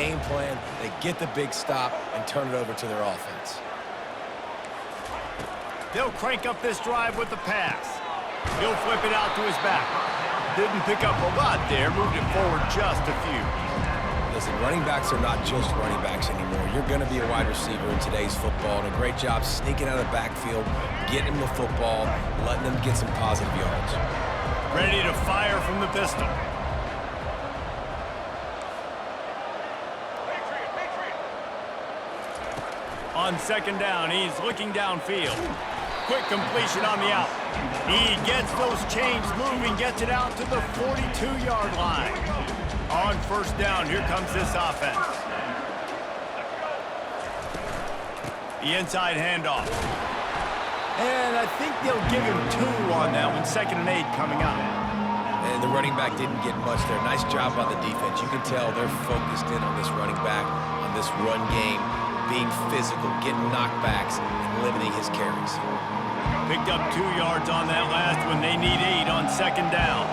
game plan, they get the big stop, and turn it over to their offense. They'll crank up this drive with the pass. He'll flip it out to his back. Didn't pick up a lot there, moved it forward just a few. Listen, running backs are not just running backs anymore. You're going to be a wide receiver in today's football, and a great job sneaking out of the backfield, getting them the football, letting them get some positive yards. Ready to fire from the pistol. On second down, he's looking downfield. Quick completion on the out. He gets those chains moving, gets it out to the 42-yard line. On first down, here comes this offense. The inside handoff. And I think they'll give him 2 on that one. 2nd and 8 coming up. And the running back didn't get much there. Nice job by the defense. You can tell they're focused in on this running back, on this run game, being physical, getting knockbacks, and limiting his carries. Picked up 2 yards on that last one. They need 8 on second down.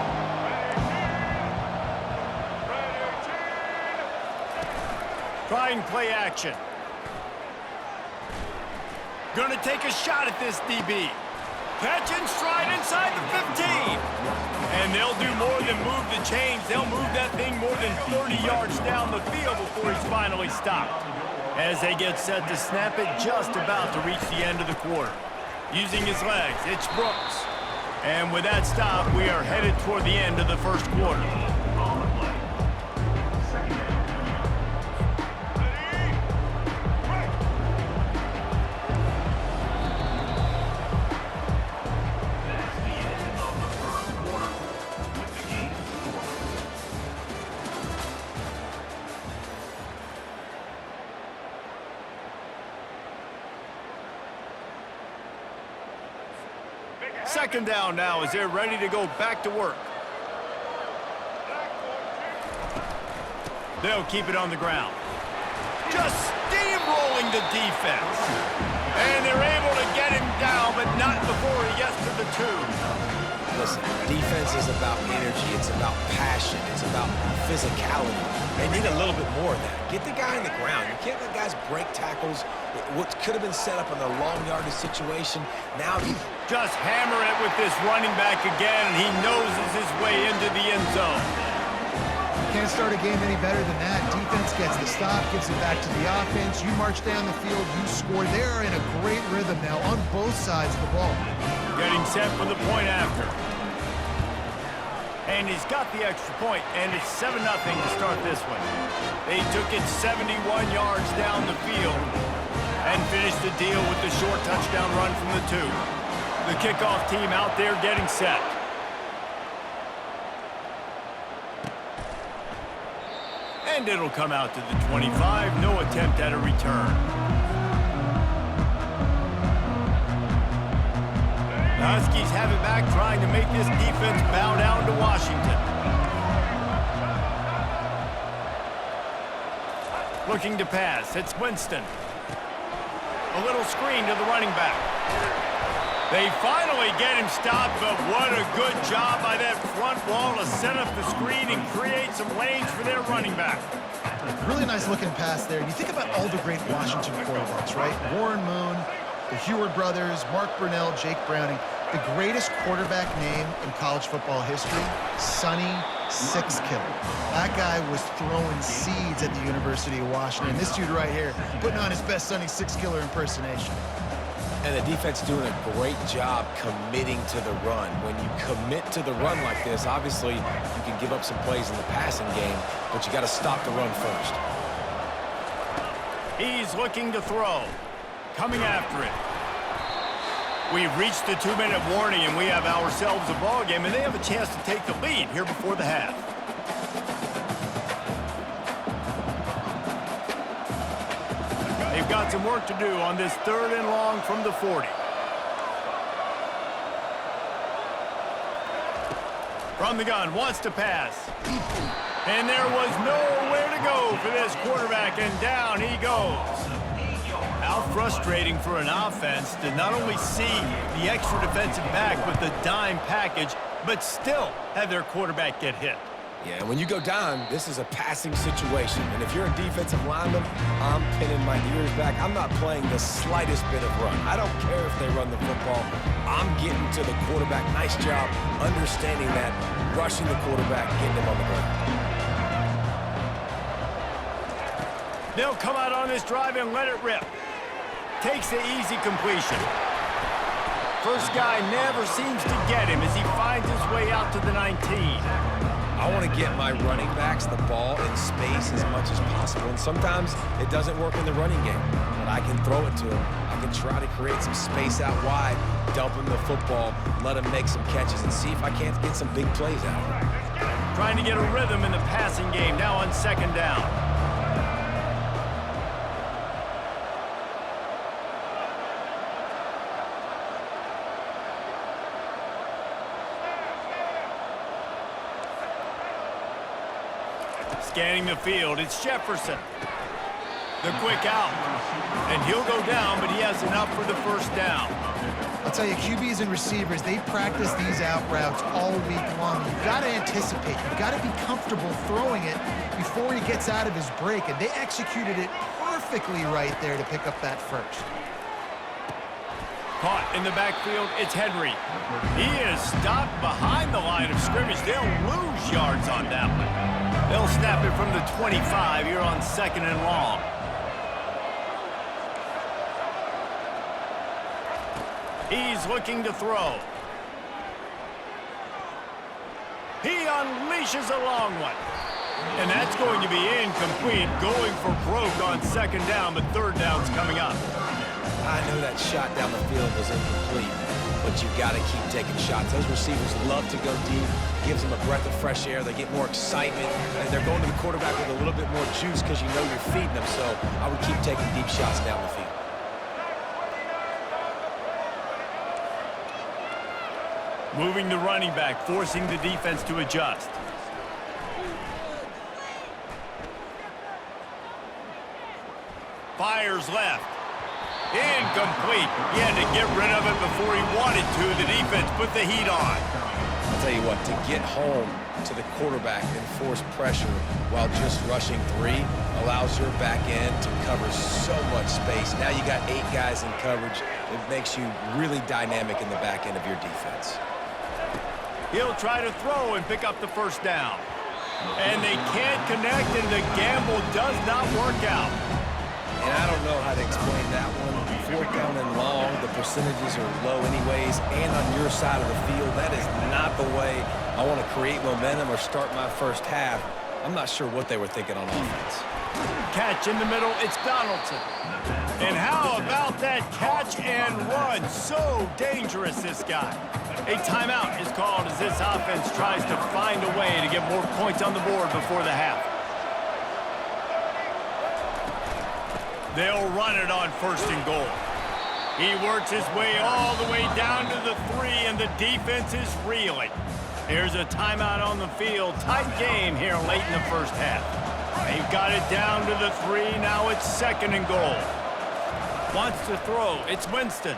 Trying play action. Gonna take a shot at this DB. Catch and stride inside the 15. And they'll do more than move the chains. They'll move that thing more than 30 yards down the field before he's finally stopped. As they get set to snap it, just about to reach the end of the quarter. Using his legs, it's Brooks. And with that stop, we are headed toward the end of the first quarter. Second down now as they're ready to go back to work. They'll keep it on the ground. Just steamrolling the defense. And they're able to get him down, but not before he gets to the 2. Listen, defense is about energy. It's about passion. It's about physicality. They need a little bit more of that. Get the guy on the ground. You can't let guys break tackles. What could have been set up in a long yardage situation, now he just hammer it with this running back again, and he noses his way into the end zone. Can't start a game any better than that. Defense gets the stop, gives it back to the offense. You march down the field, you score. They're in a great rhythm now on both sides of the ball. Getting set for the point after. And he's got the extra point, and it's 7-0 to start this one. They took it 71 yards down the field and finished the deal with the short touchdown run from the 2. The kickoff team out there getting set. And it'll come out to the 25. No attempt at a return. The Huskies have it back, trying to make this defense bow down to Washington. Looking to pass. It's Winston. A little screen to the running back. They finally get him stopped, but what a good job by that front wall to set up the screen and create some lanes for their running back. Really nice looking pass there. You think about all the great Washington quarterbacks, right? Warren Moon, the Heward brothers, Mark Brunell, Jake Browning. The greatest quarterback name in college football history, Sonny Six Killer. That guy was throwing seeds at the University of Washington. This dude right here, putting on his best Sonny Six Killer impersonation. And the defense doing a great job committing to the run. When you commit to the run like this, obviously you can give up some plays in the passing game, but you got to stop the run first. He's looking to throw. Coming after it. We've reached the 2-minute warning, and we have ourselves a ball game, and they have a chance to take the lead here before the half. They've got some work to do on this 3rd and long from the 40. From the gun, wants to pass. And there was nowhere to go for this quarterback, and down he goes. How frustrating for an offense to not only see the extra defensive back with the dime package, but still have their quarterback get hit. Yeah, and when you go down, this is a passing situation. And if you're a defensive lineman, I'm pinning my ears back. I'm not playing the slightest bit of run. I don't care if they run the football. I'm getting to the quarterback. Nice job understanding that, rushing the quarterback, getting him on the ground. They'll come out on this drive and let it rip. Takes the easy completion. First guy never seems to get him as he finds his way out to the 19. I want to get my running backs the ball in space as much as possible, and sometimes it doesn't work in the running game, but I can throw it to him. I can try to create some space out wide, dump him the football, let him make some catches, and see if I can't get some big plays out of him. Trying to get a rhythm in the passing game, now on second down. Scanning the field, it's Jefferson. The quick out. And he'll go down, but he has enough for the first down. I'll tell you, QBs and receivers, they practice these out routes all week long. You've got to anticipate. You've got to be comfortable throwing it before he gets out of his break, and they executed it perfectly right there to pick up that first. Caught in the backfield, it's Henry. He is stopped behind the line of scrimmage. They'll lose yards on that one. They'll snap it from the 25 here on second and long. He's looking to throw. He unleashes a long one. And that's going to be incomplete, going for broke on second down, but third down's coming up. I know that shot down the field was incomplete, but you got to keep taking shots. Those receivers love to go deep. Gives them a breath of fresh air. They get more excitement, and they're going to the quarterback with a little bit more juice because you know you're feeding them. So I would keep taking deep shots down the field. Moving the running back, forcing the defense to adjust. Fires left. Incomplete. He had to get rid of it before he wanted to. The defense put the heat on. I'll tell you what, to get home to the quarterback and force pressure while just rushing three allows your back end to cover so much space. Now you got 8 guys in coverage. It makes you really dynamic in the back end of your defense. He'll try to throw and pick up the first down. And they can't connect, and the gamble does not work out. And I don't know how to explain that one. 4th down and long, the percentages are low anyways, and on your side of the field, that is not the way I want to create momentum or start my first half. I'm not sure what they were thinking on offense. Catch in the middle, it's Donaldson. And how about that catch and run? So dangerous, this guy. A timeout is called as this offense tries to find a way to get more points on the board before the half. They'll run it on first and goal. He works his way all the way down to the 3, and the defense is reeling. There's a timeout on the field. Tight game here late in the first half. They've got it down to the 3. Now it's second and goal. Wants to throw. It's Winston.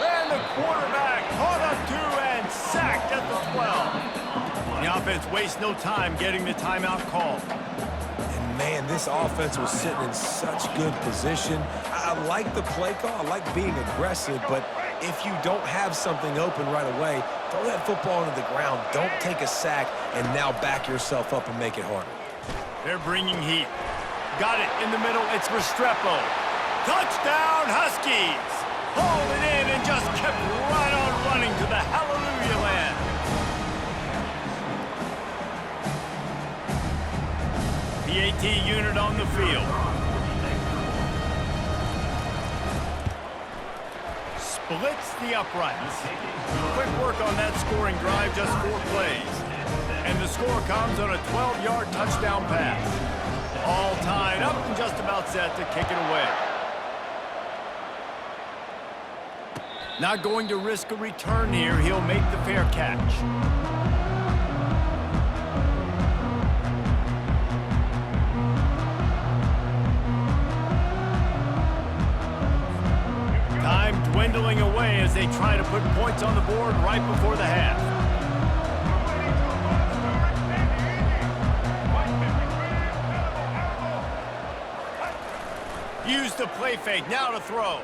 And the quarterback caught up to and sacked at the 12. The offense wastes no time getting the timeout called. Man, this offense was sitting in such good position. I like the play call. I like being aggressive, but if you don't have something open right away, throw that football into the ground. Don't take a sack and now back yourself up and make it harder. They're bringing heat. Got it in the middle. It's Restrepo. Touchdown, Huskies! Hauled it in and just kept right on running to the hallelujah land. PAT unit on the field. Splits the uprights. Quick work on that scoring drive, just 4 plays. And the score comes on a 12-yard touchdown pass. All tied up and just about set to kick it away. Not going to risk a return here. He'll make the fair catch. Time dwindling away as they try to put points on the board right before the half. Use the play fake, now to throw.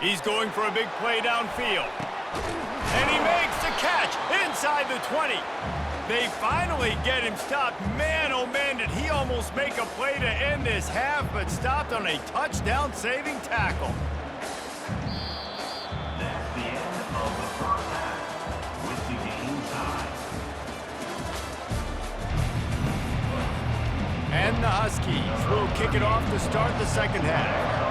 He's going for a big play downfield. And he makes the catch inside the 20. They finally get him stopped. Man, oh man, did he almost make a play to end this half, but stopped on a touchdown-saving tackle. That's the end of the first half with the game tie. And the Huskies will kick it off to start the second half.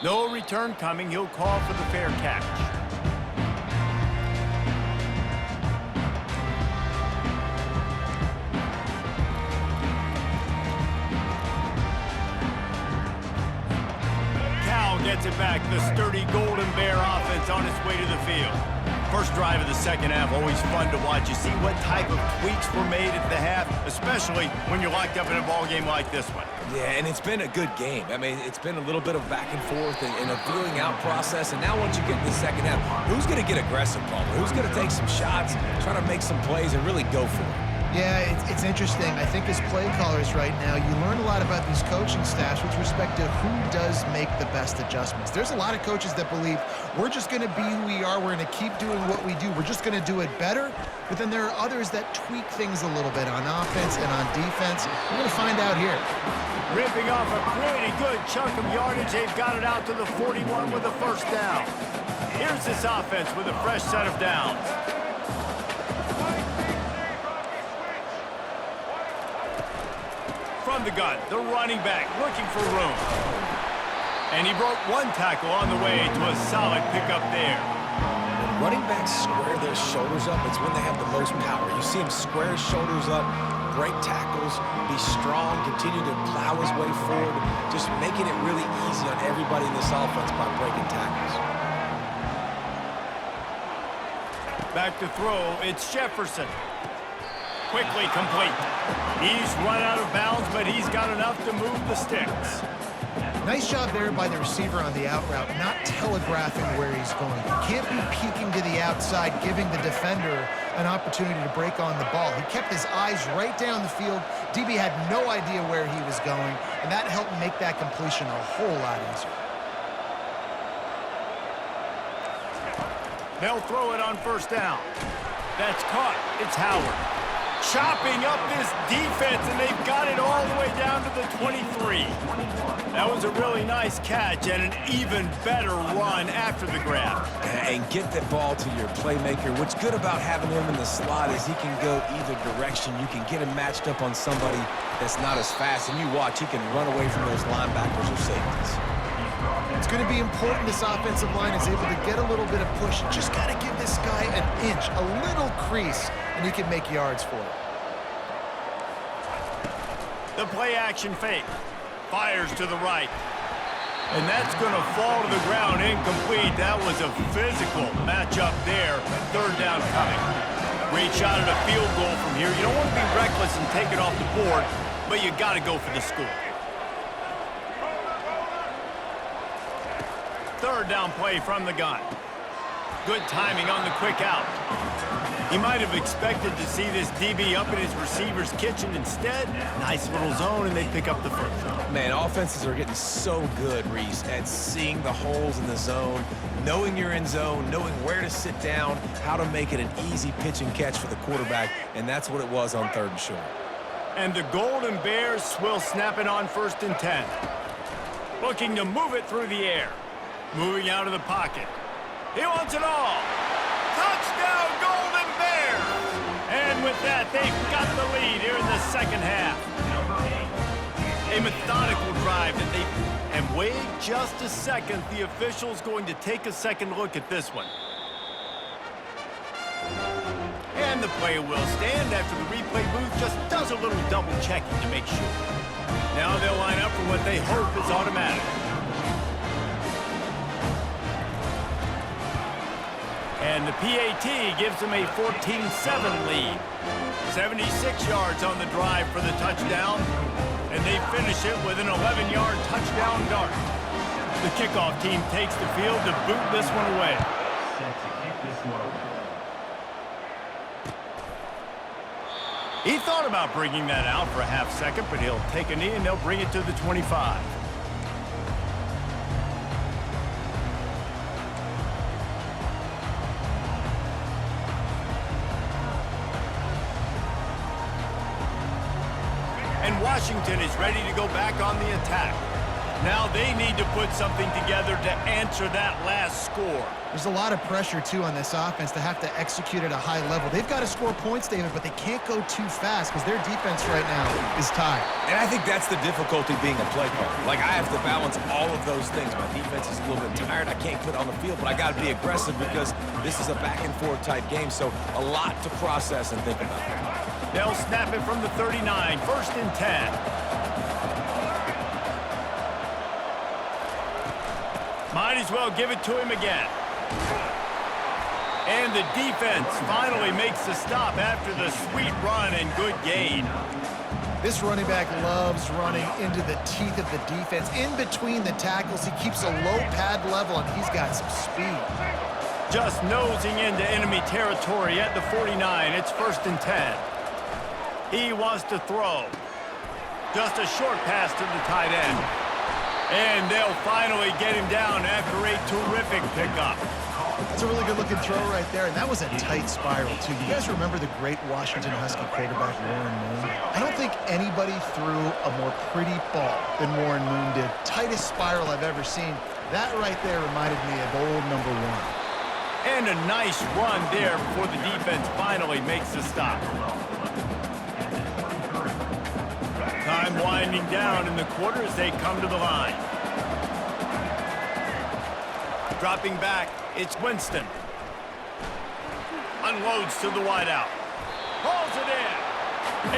No return coming. He'll call for the fair catch. Cal gets it back. The sturdy Golden Bear offense on its way to the field. First drive of the second half, always fun to watch. You see what type of tweaks were made at the half, especially when you're locked up in a ball game like this one. Yeah, and it's been a good game. I mean, it's been a little bit of back and forth and a feeling out process. And now once you get in the second half, who's going to get aggressive, Palmer? Who's going to take some shots, try to make some plays, and really go for it? Yeah, it's interesting. I think as play callers right now, you learn a lot about these coaching staffs with respect to who does make the best adjustments. There's a lot of coaches that believe we're just going to be who we are. We're going to keep doing what we do. We're just going to do it better. But then there are others that tweak things a little bit on offense and on defense. We're going to find out here. Ripping off a pretty good chunk of yardage. They've got it out to the 41 with a first down. Here's this offense with a fresh set of downs. From the gun, the running back looking for room. And he broke one tackle on the way to a solid pickup there. When running backs square their shoulders up, it's when they have the most power. You see him square his shoulders up, break tackles, be strong, continue to plow his way forward, just making it really easy on everybody in this offense by breaking tackles. Back to throw, it's Jefferson. Quickly complete. He's run out of bounds, but he's got enough to move the sticks. Nice job there by the receiver on the out route, not telegraphing where he's going. He can't be peeking to the outside, giving the defender an opportunity to break on the ball. He kept his eyes right down the field. DB had no idea where he was going, and that helped make that completion a whole lot easier. They'll throw it on first down. That's caught. It's Howard. Chopping up this defense, and they've got it all the way down to the 23. That was a really nice catch and an even better run after the grab. And get the ball to your playmaker. What's good about having him in the slot is he can go either direction. You can get him matched up on somebody that's not as fast, and you watch, he can run away from those linebackers or safeties. It's going to be important this offensive line is able to get a little bit of push. You just got to give this guy an inch, a little crease, and he can make yards for it. The play action fake. Fires to the right. And that's going to fall to the ground incomplete. That was a physical matchup there. Third down coming. Great shot at a field goal from here. You don't want to be reckless and take it off the board, but you got to go for the score. Third down play from the gun. Good timing on the quick out. He might have expected to see this DB up in his receiver's kitchen. Instead, nice little zone, and they pick up the first. Man, offenses are getting so good, Reese, at seeing the holes in the zone, knowing you're in zone, knowing where to sit down, how to make it an easy pitch and catch for the quarterback, and that's what it was on third and short. And the Golden Bears will snap it on 1st and 10. Looking to move it through the air. Moving out of the pocket. He wants it all. Touchdown, Golden Bears! And with that, they've got the lead here in the second half. A methodical drive that they... And wait just a second. The official's going to take a second look at this one. And the play will stand after the replay booth just does a little double checking to make sure. Now they'll line up for what they hope is automatic. And the PAT gives them a 14-7 lead. 76 yards on the drive for the touchdown. And they finish it with an 11-yard touchdown dart. The kickoff team takes the field to boot this one away. He thought about bringing that out for a half second, but he'll take a knee and they'll bring it to the 25. And Washington is ready to go back on the attack. Now they need to put something together to answer that last score. There's a lot of pressure, too, on this offense to have to execute at a high level. They've got to score points, David, but they can't go too fast because their defense right now is tired. And I think that's the difficulty being a play caller. Like, I have to balance all of those things. My defense is a little bit tired. I can't put it on the field, but I got to be aggressive because this is a back-and-forth type game, so a lot to process and think about. They'll snap it from the 39, 1st and 10. Might as well give it to him again. And the defense finally makes the stop after the sweet run and good gain. This running back loves running into the teeth of the defense. In between the tackles, he keeps a low pad level, and he's got some speed. Just nosing into enemy territory at the 49. It's 1st and 10. He wants to throw. Just a short pass to the tight end. And they'll finally get him down after a terrific pickup. That's a really good-looking throw right there, and that was a tight spiral, too. You guys remember the great Washington Husky quarterback, Warren Moon? I don't think anybody threw a more pretty ball than Warren Moon did. Tightest spiral I've ever seen. That right there reminded me of old number 1. And a nice run there before the defense finally makes the stop. Time winding down in the quarter as they come to the line. Dropping back, it's Winston. Unloads to the wideout. Hauls it in.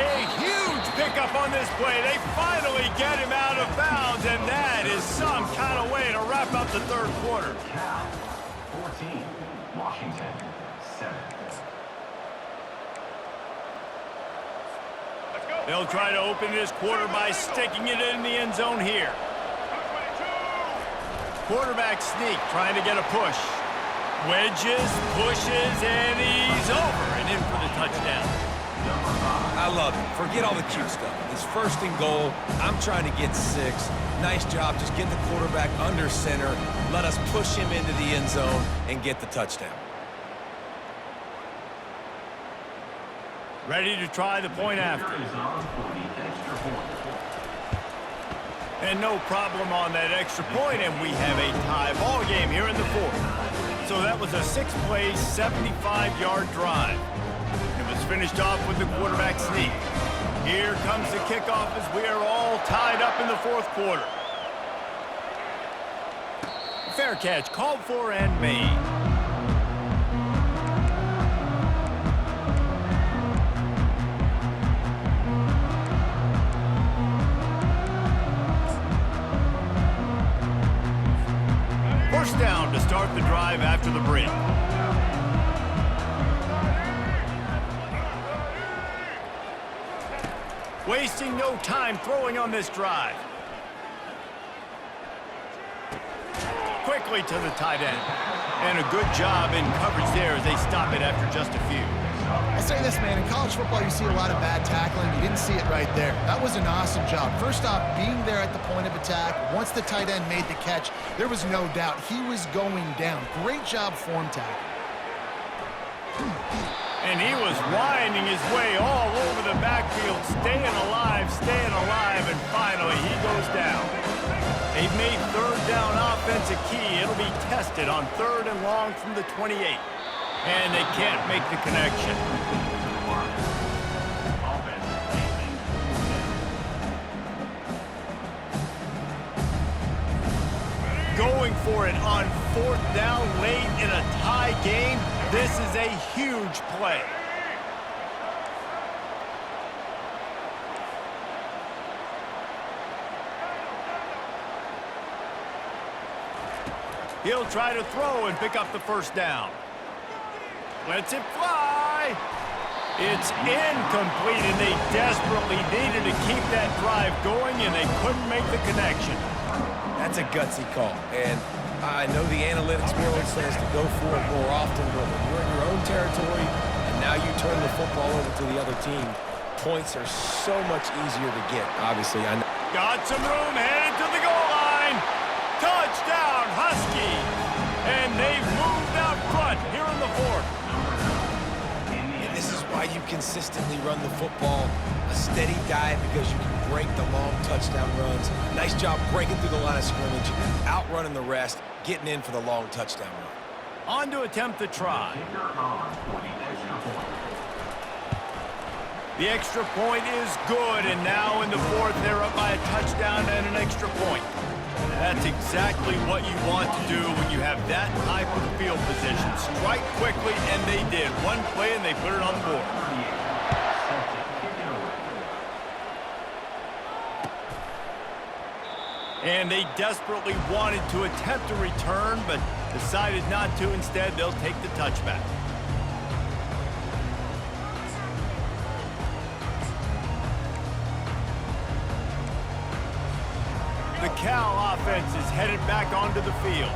A huge pickup on this play. They finally get him out of bounds, and that is some kind of way to wrap up the third quarter. 14, Washington, 7. They'll try to open this quarter by sticking it in the end zone here. Quarterback sneak, trying to get a push. Wedges, pushes, and he's over and in for the touchdown. I love it. Forget all the cute stuff. It's 1st and goal. I'm trying to get 6. Nice job. Just get the quarterback under center. Let us push him into the end zone and get the touchdown. Ready to try the point after. And no problem on that extra point, and we have a tie ball game here in the 4th. So that was a 6-play, 75-yard drive. It was finished off with the quarterback sneak. Here comes the kickoff as we are all tied up in the 4th quarter. Fair catch called for and made. First down to start the drive after the break. Wasting no time throwing on this drive. Quickly to the tight end. And a good job in coverage there as they stop it after just a few. I say this, man, in college football, you see a lot of bad tackling. You didn't see it right there. That was an awesome job. First off, being there at the point of attack. Once the tight end made the catch, there was no doubt he was going down. Great job form tackle. And he was winding his way all over the backfield, staying alive, and finally he goes down. They've made 3rd down offense a key. It'll be tested on 3rd and long from the 28. And they can't make the connection. Going for it on 4th down late in a tie game. This is a huge play. He'll try to throw and pick up the 1st down. Lets it fly. It's incomplete, and they desperately needed to keep that drive going, and they couldn't make the connection. That's a gutsy call. And I know the analytics world says to go for it more often, but when you're in your own territory and now you turn the football over to the other team, points are so much easier to get, obviously. I know. Got some room, headed to the goal line. Touchdown, Husky. And they've moved out front here in the fourth. And this is why you consistently run the football, a steady diet, because you can break the long touchdown runs. Nice job breaking through the line of scrimmage, outrunning the rest, getting in for the long touchdown run. On to attempt the try. The extra point is good, and now in the fourth, they're up by a touchdown and an extra point. That's exactly what you want to do when you have that type of field position. Strike quickly, and they did. One play, and they put it on the board. And they desperately wanted to attempt a return, but decided not to. Instead, they'll take the touchback. The Cal offense is headed back onto the field.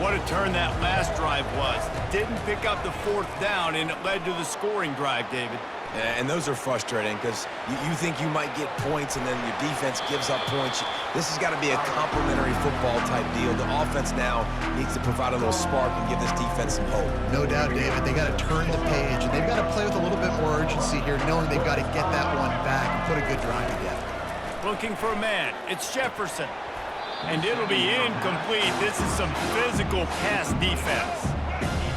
What a turn that last drive was. Didn't pick up the fourth down, and it led to the scoring drive, David. And those are frustrating because you think you might get points and then your defense gives up points. This has got to be a complementary football type deal. The offense now needs to provide a little spark and give this defense some hope. No doubt, David. They got to turn the page, and they've got to play with a little bit more urgency here, knowing they've got to get that one back and put a good drive together. Looking for a man. It's Jefferson. And it'll be incomplete. This is some physical pass defense.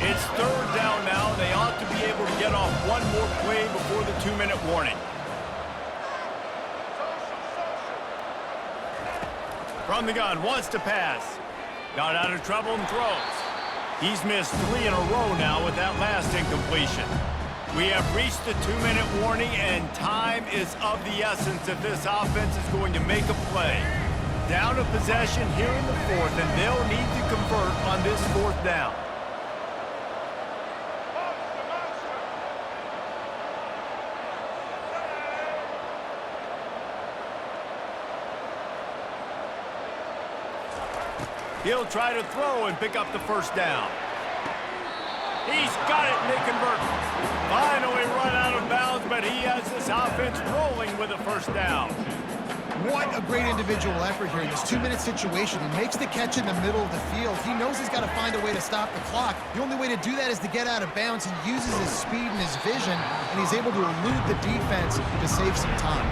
It's third down now, and they ought to be able to get off one more play before the 2-minute warning. From the gun, wants to pass. Got out of trouble and throws. He's missed 3 in a row now with that last incompletion. We have reached the 2-minute warning, and time is of the essence if this offense is going to make a play. Down a possession here in the fourth, and they'll need to convert on this fourth down. He'll try to throw and pick up the first down. He's got it, and they convert. Finally run out of bounds, but he has this offense rolling with a first down. What a great individual effort here in this 2-minute situation. He makes the catch in the middle of the field. He knows he's got to find a way to stop the clock. The only way to do that is to get out of bounds. He uses his speed and his vision, and he's able to elude the defense to save some time.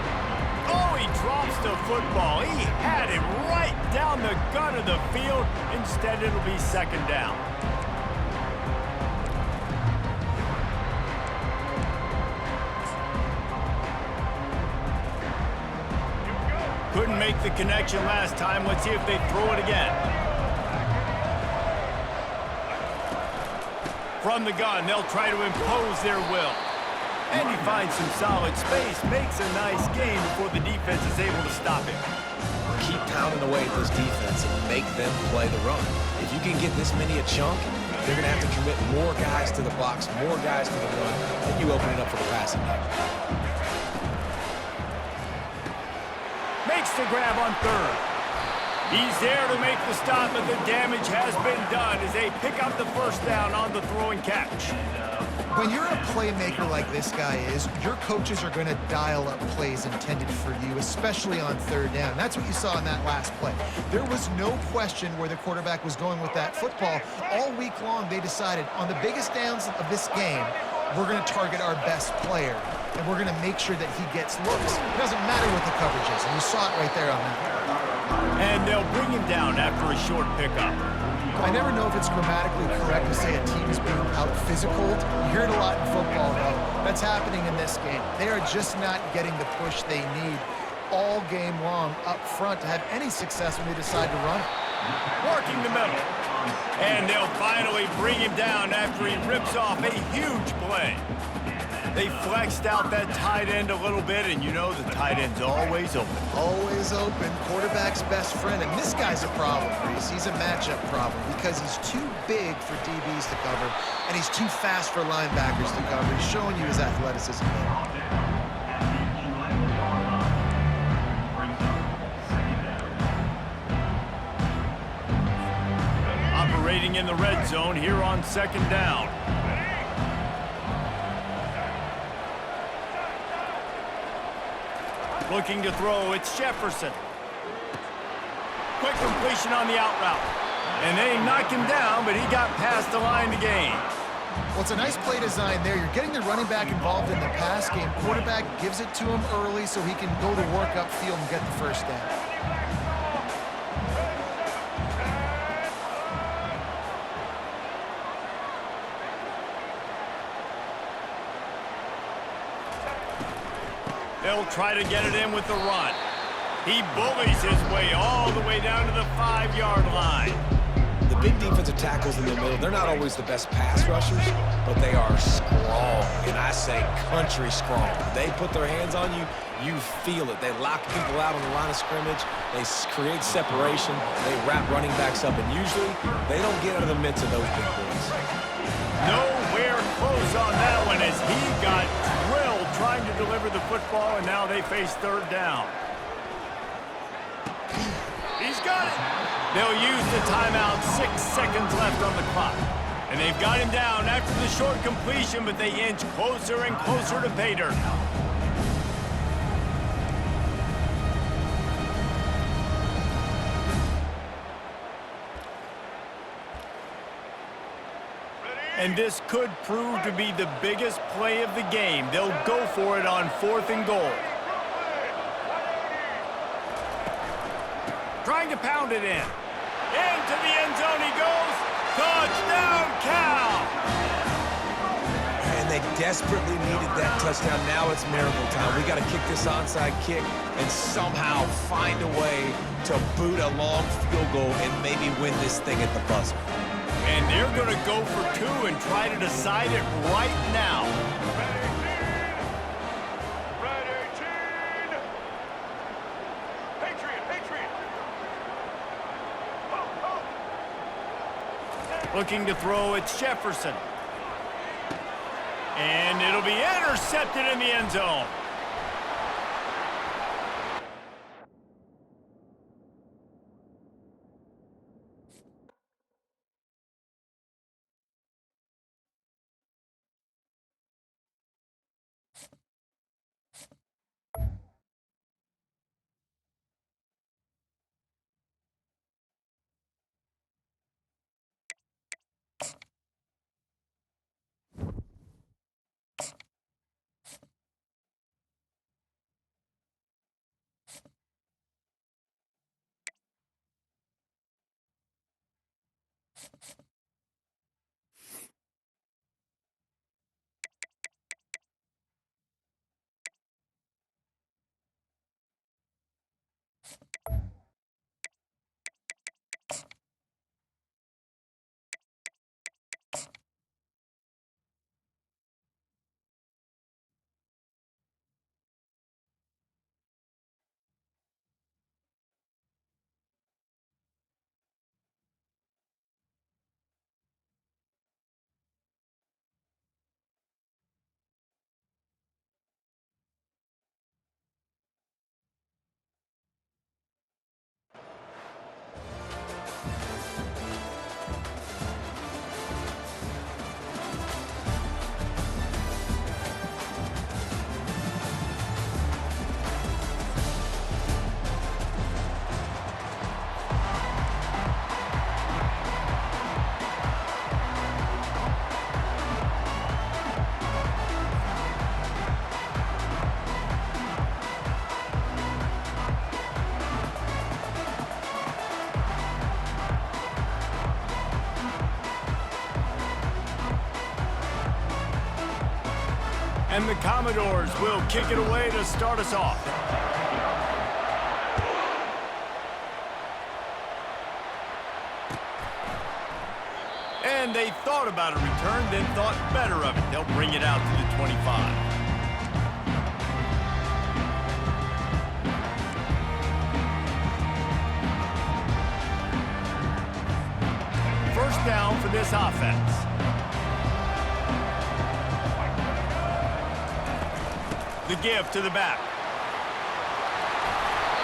Oh, he drops the football. He had it right down the gut of the field. Instead, it'll be second down. Couldn't make the connection last time. Let's see if they throw it again. From the gun, they'll try to impose their will. And he finds some solid space, makes a nice game before the defense is able to stop him. Keep pounding away at this defense and make them play the run. If you can get this many a chunk, they're going to have to commit more guys to the box, more guys to the run, and you open it up for the passing game. Makes the grab on third. He's there to make the stop, but the damage has been done as they pick up the first down on the throw and catch. When you're a playmaker like this guy is, your coaches are going to dial up plays intended for you, especially on third down. That's what you saw in that last play. There was no question where the quarterback was going with that football. All week long, they decided on the biggest downs of this game, we're going to target our best player, and we're going to make sure that he gets looks. It doesn't matter what the coverage is, and you saw it right there on that. And they'll bring him down after a short pickup. I never know if it's grammatically correct to say a team is being out-physicaled. You hear it a lot in football, though. That's happening in this game. They are just not getting the push they need all game long up front to have any success when they decide to run it. Working the middle. And they'll finally bring him down after he rips off a huge play. They flexed out that tight end a little bit, and you know the tight end's always open. Always open. Quarterback's best friend. And this guy's a problem, Reese. He's a matchup problem because he's too big for DBs to cover, and he's too fast for linebackers to cover. He's showing you his athleticism there. Operating in the red zone here on second down. Looking to throw, it's Jefferson. Quick completion on the out route. And they knocked him down, but he got past the line to gain. Well, it's a nice play design there. You're getting the running back involved in the pass game. Quarterback gives it to him early so he can go to work upfield and get the first down. They'll try to get it in with the run. He bullies his way all the way down to the 5-yard line. The big defensive tackles in the middle, they're not always the best pass rushers, but they are strong, and I say country strong. They put their hands on you, you feel it. They lock people out on the line of scrimmage. They create separation. They wrap running backs up, and usually they don't get out of the midst of those big boys. Nowhere close on that one as he got drilled trying to deliver the football, and now they face third down. He's got it. They'll use the timeout, 6 seconds left on the clock. And they've got him down after the short completion, but they inch closer and closer to pay dirt. And this could prove to be the biggest play of the game. They'll go for it on 4th and goal. Trying to pound it in. Into the end zone he goes. Touchdown, Cal! And they desperately needed that touchdown. Now it's miracle time. We got to kick this onside kick and somehow find a way to boot a long field goal and maybe win this thing at the buzzer. And they're going to go for 2 and try to decide it right now. Looking to throw, it's Jefferson. And it'll be intercepted in the end zone. And the Commodores will kick it away to start us off. And they thought about a return, then thought better of it. They'll bring it out to the 25. First down for this offense. The give to the back.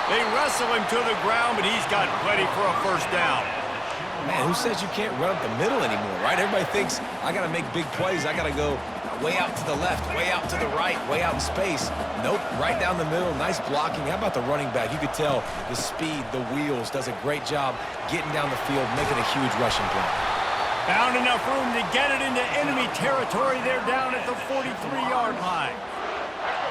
They wrestle him to the ground, but he's got plenty for a first down. Man, who says you can't run up the middle anymore, right? Everybody thinks, I got to make big plays. I got to go way out to the left, way out to the right, way out in space. Nope, right down the middle. Nice blocking. How about the running back? You could tell the speed, the wheels, does a great job getting down the field, making a huge rushing play. Found enough room to get it into enemy territory. They're down at the 43-yard line.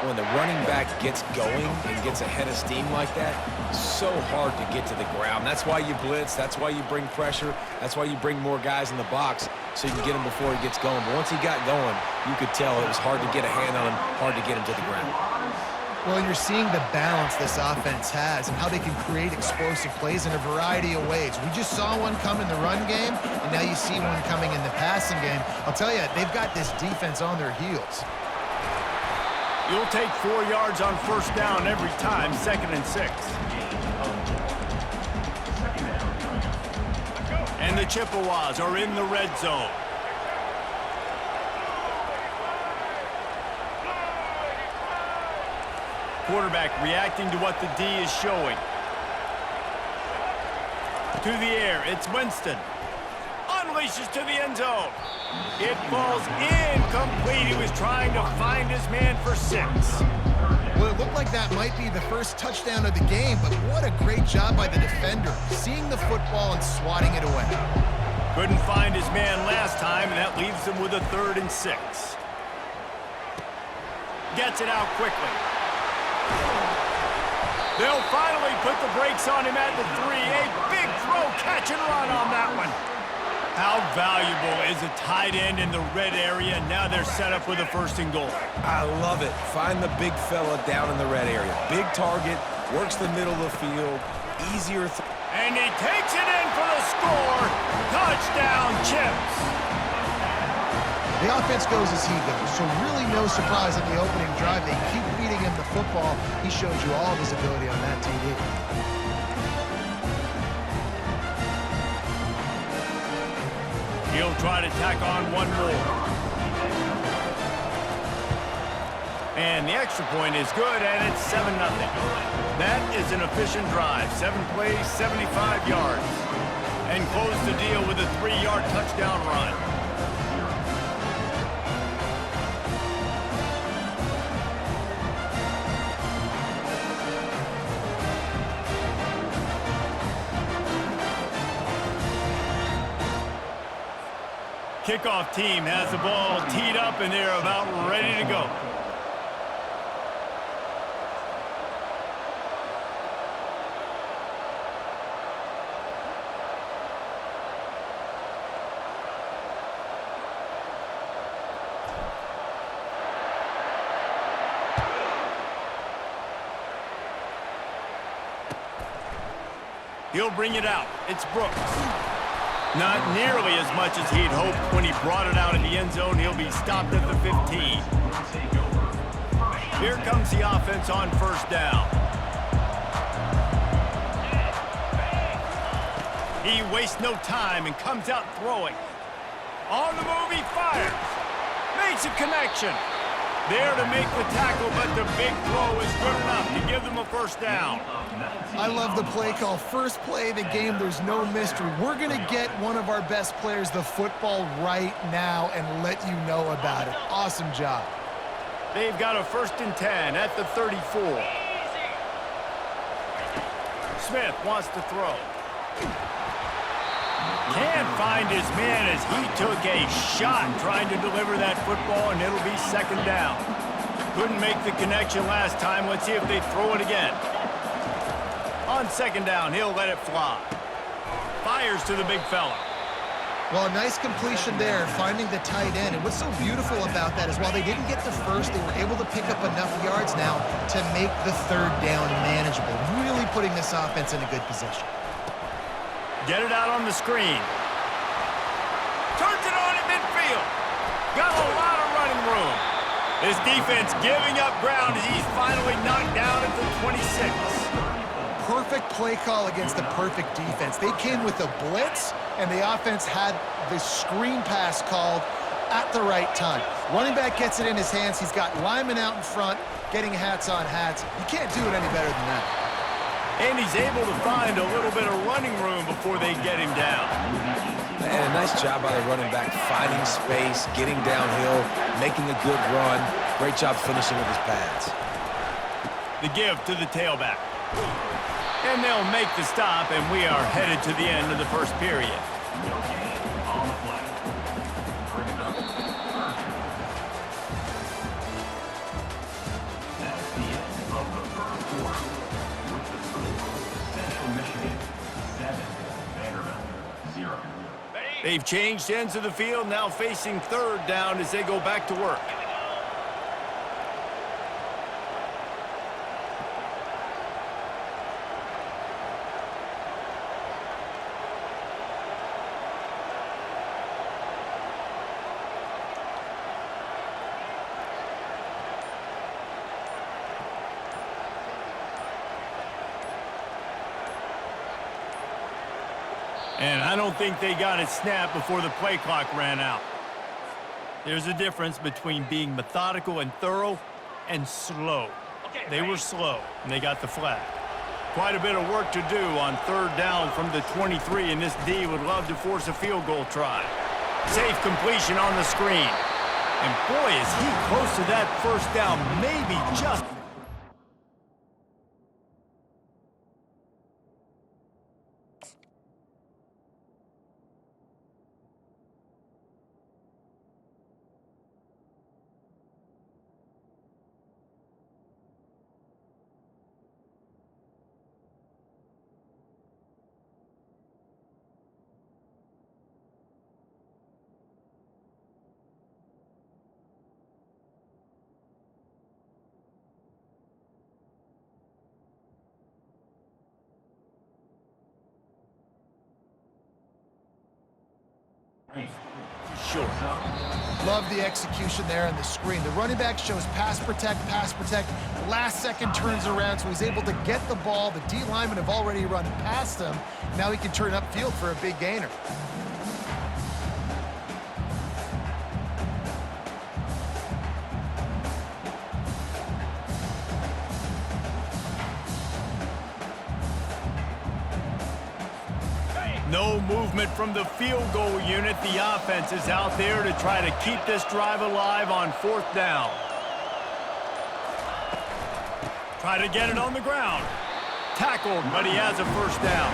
When the running back gets going and gets a head of steam like that, so hard to get to the ground. That's why you blitz. That's why you bring pressure. That's why you bring more guys in the box so you can get him before he gets going. But once he got going, you could tell it was hard to get a hand on him, hard to get him to the ground. Well, you're seeing the balance this offense has and how they can create explosive plays in a variety of ways. We just saw one come in the run game, and now you see one coming in the passing game. I'll tell you, they've got this defense on their heels. You'll take 4 yards on first down every time, 2nd and 6. And the Chippewas are in the red zone. Quarterback reacting to what the D is showing. To the air, it's Winston. Unleashes to the end zone. It falls incomplete. He was trying to find his man for 6. Well, it looked like that might be the first touchdown of the game, but what a great job by the defender, seeing the football and swatting it away. Couldn't find his man last time, and that leaves him with a 3rd and 6. Gets it out quickly. They'll finally put the brakes on him at the 3. A big throw, catch and run on that one. How valuable is a tight end in the red area? Now they're set up with a 1st and goal. I love it. Find the big fella down in the red area. Big target, works the middle of the field, easier. And he takes it in for the score. Touchdown, Chips. The offense goes as he goes, so really no surprise in the opening drive. They keep feeding him the football. He shows you all of his ability on that TD. He'll try to tack on one more. And the extra point is good, and it's 7-0. That is an efficient drive. 7 plays, 75 yards. And close the deal with a 3-yard touchdown run. Kickoff team has the ball teed up, and they're about ready to go. He'll bring it out. It's Brooks. Not nearly as much as he'd hoped when he brought it out in the end zone. He'll be stopped at the 15. Here comes the offense on first down. He wastes no time and comes out throwing. On the move, he fires. Makes a connection. There to make the tackle, but the big throw is good enough to give them a first down. I love the play call. First play of the game, there's no mystery. We're going to get one of our best players the football right now and let you know about it. Awesome job. They've got a 1st and 10 at the 34. Smith wants to throw. Can't find his man as he took a shot trying to deliver that football, and it'll be 2nd down. Couldn't make the connection last time. Let's see if they throw it again. On 2nd down, he'll let it fly. Fires to the big fella. Well, a nice completion there, finding the tight end. And what's so beautiful about that is while they didn't get the first, they were able to pick up enough yards now to make the 3rd down manageable, really putting this offense in a good position. Get it out on the screen. Turns it on at midfield. Got a lot of running room. His defense giving up ground as he's finally knocked down at the 26. Perfect play call against the perfect defense. They came with a blitz, and the offense had the screen pass called at the right time. Running back gets it in his hands. He's got linemen out in front, getting hats on hats. You can't do it any better than that. And he's able to find a little bit of running room before they get him down. And a nice job by the running back, finding space, getting downhill, making a good run. Great job finishing with his pads. The give to the tailback. And they'll make the stop, and we are headed to the end of the first period. No gain on the play. Bring it up. That's the end of the first quarter. With the score, Central Michigan 7, Vanderbilt 0. They've changed ends of the field, now facing third down as they go back to work. And I don't think they got it snapped before the play clock ran out. There's a difference between being methodical and thorough and slow. They were slow, and they got the flag. Quite a bit of work to do on third down from the 23, and this D would love to force a field goal try. Safe completion on the screen. And boy, is he close to that first down, maybe just... Sure. Love the execution there on the screen. The running back shows pass protect, last second turns around, so he's able to get the ball. The D linemen have already run past him. Now he can turn upfield for a big gainer. No movement from the field goal unit. The offense is out there to try to keep this drive alive on fourth down. Try to get it on the ground. Tackled, but he has a first down.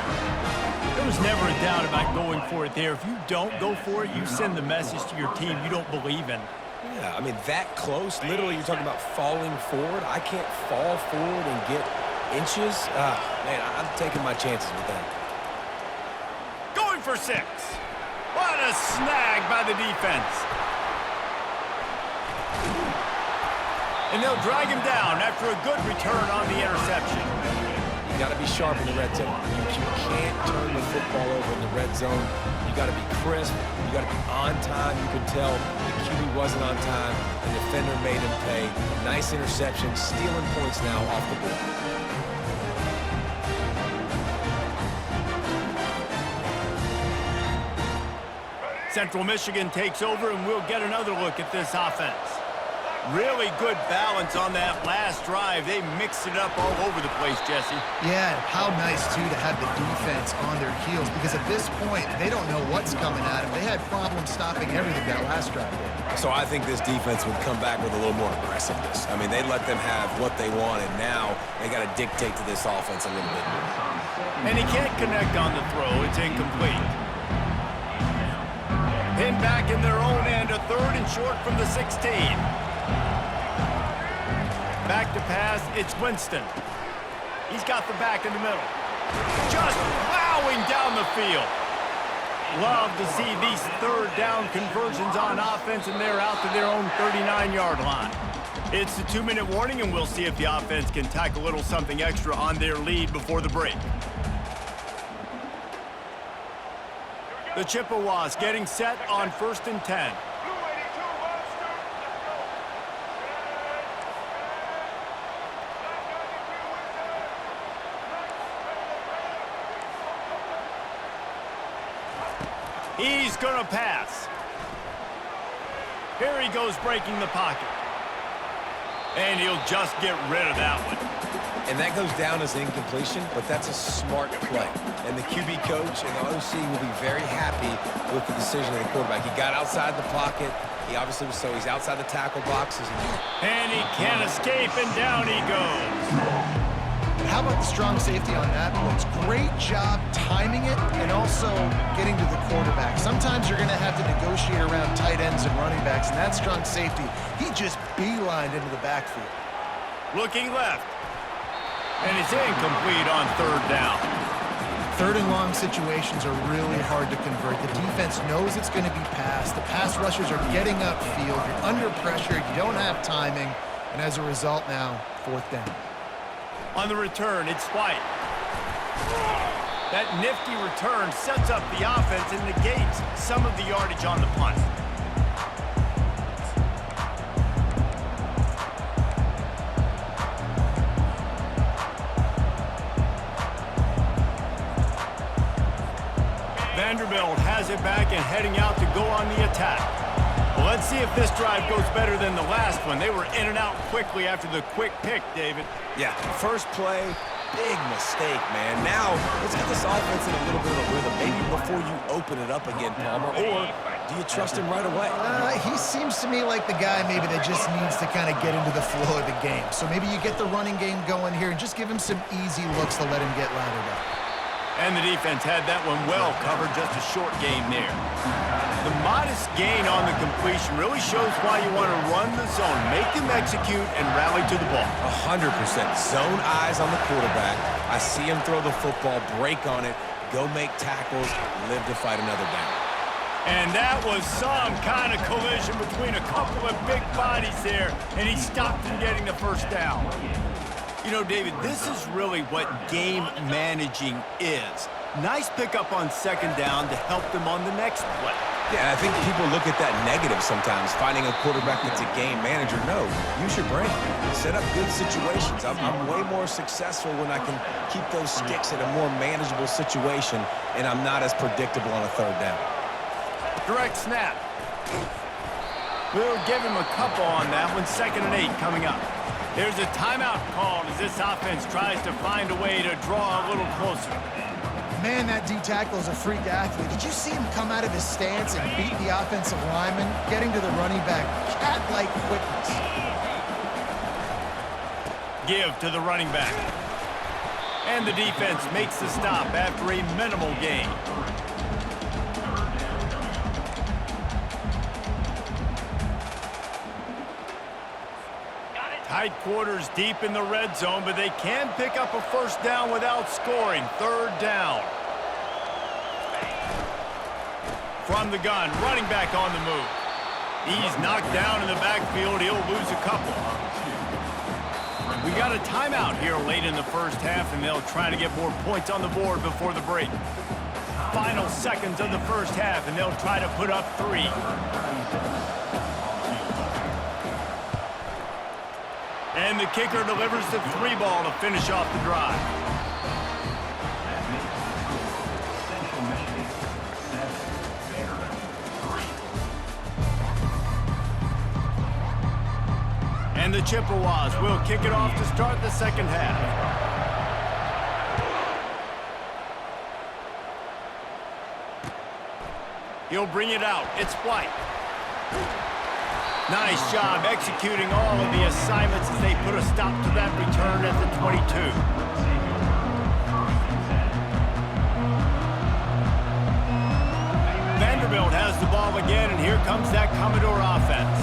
There was never a doubt about going for it there. If you don't go for it, you send the message to your team you don't believe in. Yeah, I mean, that close, literally you're talking about falling forward. I can't fall forward and get inches. Man, I'm taking my chances with that. For 6. What a snag by the defense. And they'll drag him down after a good return on the interception. You got to be sharp in the red zone. You can't turn the football over in the red zone. You got to be crisp. You got to be on time. You could tell the QB wasn't on time. The defender made him pay. Nice interception, stealing points now off the board. Central Michigan takes over, and we'll get another look at this offense. Really good balance on that last drive. They mixed it up all over the place, Jesse. Yeah, how nice, too, to have the defense on their heels, because at this point, they don't know what's coming at them. They had problems stopping everything that last drive did. So I think this defense would come back with a little more aggressiveness. I mean, they let them have what they wanted. Now they got to dictate to this offense a little bit more. And he can't connect on the throw. It's incomplete. Pinned back in their own end, a third and short from the 16. Back to pass, it's Winston. He's got the back in the middle. Just plowing down the field. Love to see these third down conversions on offense, and they're out to their own 39-yard line. It's the 2-minute warning, and we'll see if the offense can tack a little something extra on their lead before the break. The Chippewas getting set on 1st and 10. He's gonna pass. Here he goes breaking the pocket. And he'll just get rid of that one. And that goes down as incompletion, but that's a smart play. And the QB coach and the OC will be very happy with the decision of the quarterback. He got outside the pocket. He obviously was he's outside the tackle boxes. And he can't escape, and down he goes. And how about the strong safety on that blitz? Great job timing it and also getting to the quarterback. Sometimes you're going to have to negotiate around tight ends and running backs, and that strong safety, he just beelined into the backfield. Looking left. And it's incomplete on third down. Third and long situations are really hard to convert. The defense knows it's going to be passed. The pass rushers are getting upfield. You're under pressure. You don't have timing. And as a result now, fourth down. On the return, it's White. That nifty return sets up the offense and negates some of the yardage on the punt. Vanderbilt has it back and heading out to go on the attack. Well, let's see if this drive goes better than the last one. They were in and out quickly after the quick pick, David. Yeah, first play, big mistake, man. Now, let's get this offense in a little bit of a rhythm, maybe before you open it up again, Palmer, or do you trust him right away? He seems to me like the guy maybe that just needs to kind of get into the flow of the game. So maybe you get the running game going here and just give him some easy looks to let him get lathered up. And the defense had that one well covered, just a short gain there. The modest gain on the completion really shows why you want to run the zone, make them execute, and rally to the ball. 100%. Zone eyes on the quarterback. I see him throw the football, break on it, go make tackles, live to fight another down. And that was some kind of collision between a couple of big bodies there, and he stopped from getting the first down. You know, David, this is really what game managing is. Nice pickup on second down to help them on the next play. Yeah, I think people look at that negative sometimes, finding a quarterback that's a game manager. No, use your brain. Set up good situations. I'm way more successful when I can keep those sticks in a more manageable situation, and I'm not as predictable on a third down. Direct snap. We'll give him a couple on that one. 2nd and 8 coming up. There's a timeout called as this offense tries to find a way to draw a little closer. Man, that D-tackle is a freak athlete. Did you see him come out of his stance and beat the offensive lineman, getting to the running back? Cat-like quickness. Give to the running back. And the defense makes the stop after a minimal gain. Tight quarters deep in the red zone, but they can pick up a first down without scoring. 3rd down. From the gun, running back on the move. He's knocked down in the backfield. He'll lose a couple. We got a timeout here late in the first half, and they'll try to get more points on the board before the break. Final seconds of the first half, and they'll try to put up 3. And the kicker delivers the 3 ball to finish off the drive. And the Chippewas will kick it off to start the second half. He'll bring it out. It's White. Nice job executing all of the assignments as they put a stop to that return at the 22. Vanderbilt has the ball again, and here comes that Commodore offense.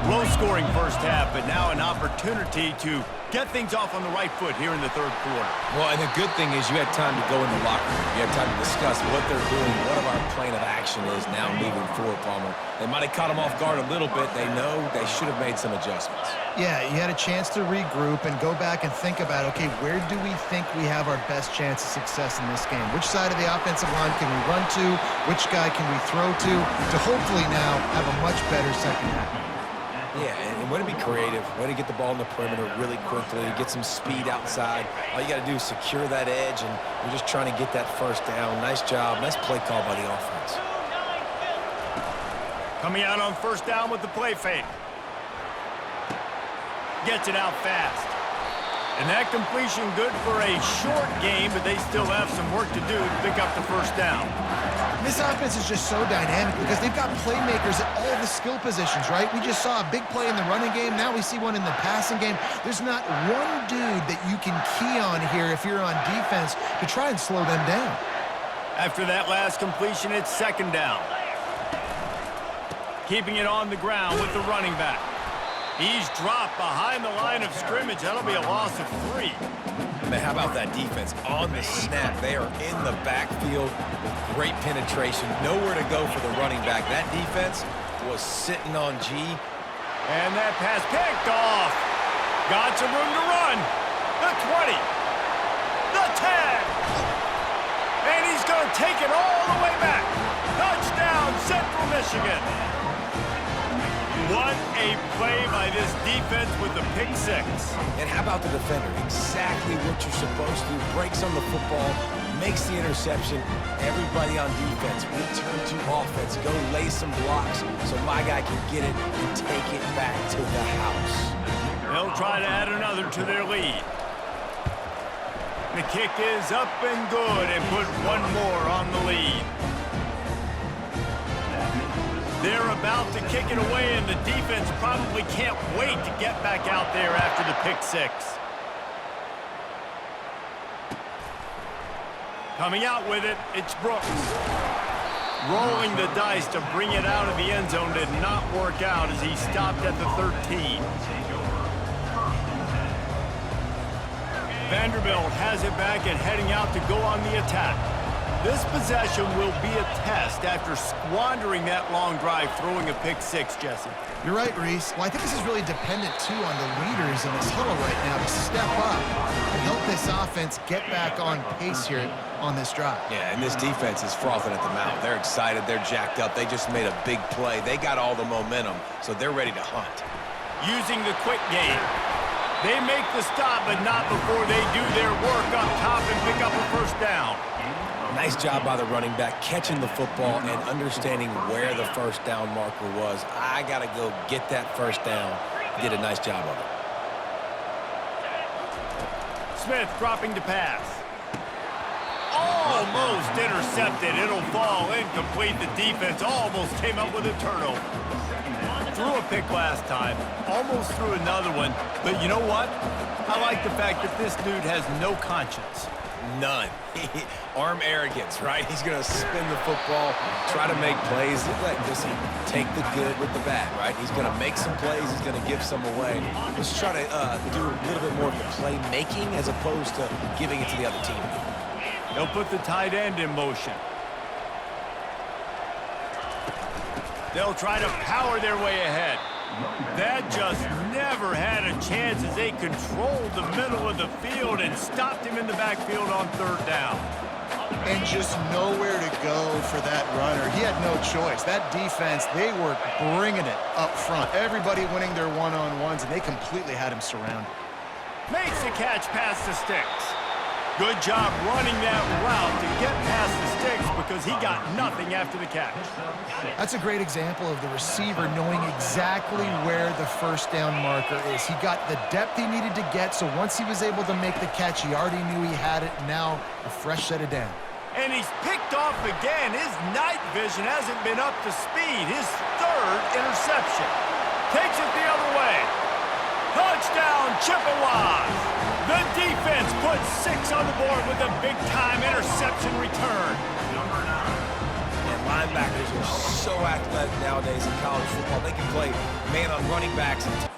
Low-scoring first half, but now an opportunity to get things off on the right foot here in the 3rd quarter. Well, and the good thing is you had time to go in the locker room. You had time to discuss what they're doing, what our plan of action is now moving forward, Palmer. They might have caught them off guard a little bit. They know they should have made some adjustments. Yeah, you had a chance to regroup and go back and think about, okay, where do we think we have our best chance of success in this game? Which side of the offensive line can we run to? Which guy can we throw to hopefully now have a much better second half? Yeah, and way to be creative, way to get the ball in the perimeter really quickly, get some speed outside. All you got to do is secure that edge, and you're just trying to get that first down. Nice job. Nice play call by the offense. Coming out on first down with the play fake. Gets it out fast. And that completion good for a short game, but they still have some work to do to pick up the first down. This offense is just so dynamic because they've got playmakers at all the skill positions, right? We just saw a big play in the running game. Now we see one in the passing game. There's not one dude that you can key on here if you're on defense to try and slow them down. After that last completion, it's second down. Keeping it on the ground with the running back. He's dropped behind the line of scrimmage. That'll be a loss of 3. Man, how about that defense? On the snap, they are in the backfield with great penetration. Nowhere to go for the running back. That defense was sitting on G. And that pass picked off. Got some room to run. The 20. The 10. And he's going to take it all the way back. Touchdown, Central Michigan. What a play by this defense with the pick 6. And how about the defender? Exactly what you're supposed to. Breaks on the football, makes the interception. Everybody on defense, return to offense. Go lay some blocks so my guy can get it and take it back to the house. They'll try to add another to their lead. The kick is up and good and put one more on the lead. They're about to kick it away, and the defense probably can't wait to get back out there after the pick 6. Coming out with it, it's Brooks. Rolling the dice to bring it out of the end zone did not work out as he stopped at the 13. Vanderbilt has it back and heading out to go on the attack. This possession will be a test after squandering that long drive throwing a pick 6, Jesse. You're right, Reese. Well, I think this is really dependent, too, on the leaders in this huddle right now to step up and help this offense get back on pace here on this drive. Yeah, and this defense is frothing at the mouth. They're excited. They're jacked up. They just made a big play. They got all the momentum, so they're ready to hunt. Using the quick game. They make the stop, but not before they do their work up top and pick up a first down. Nice job by the running back, catching the football and understanding where the first down marker was. I got to go get that first down. Did a nice job of it. Smith dropping to pass. Almost intercepted. It'll fall incomplete. The defense almost came up with a turnover. Threw a pick last time. Almost threw another one. But you know what? I like the fact that this dude has no conscience. None. Arm arrogance, right? He's going to spin the football, try to make plays. Just take the good with the bad, right? He's going to make some plays. He's going to give some away. Let's try to do a little bit more of the playmaking as opposed to giving it to the other team. They'll put the tight end in motion. They'll try to power their way ahead. That just never had a chance as they controlled the middle of the field and stopped him in the backfield on third down. And just nowhere to go for that runner. He had no choice. That defense, they were bringing it up front. Everybody winning their one-on-ones, and they completely had him surrounded. Makes the catch past the sticks. Good job running that route to get past the sticks because he got nothing after the catch. That's a great example of the receiver knowing exactly where the first down marker is. He got the depth he needed to get, so once he was able to make the catch, he already knew he had it. Now, a fresh set of down. And he's picked off again. His night vision hasn't been up to speed. His third interception. Takes it the other way. Touchdown, Chippewas. The defense puts 6 on the board with a big-time interception return. And linebackers are so athletic nowadays in college football. They can play man on running backs and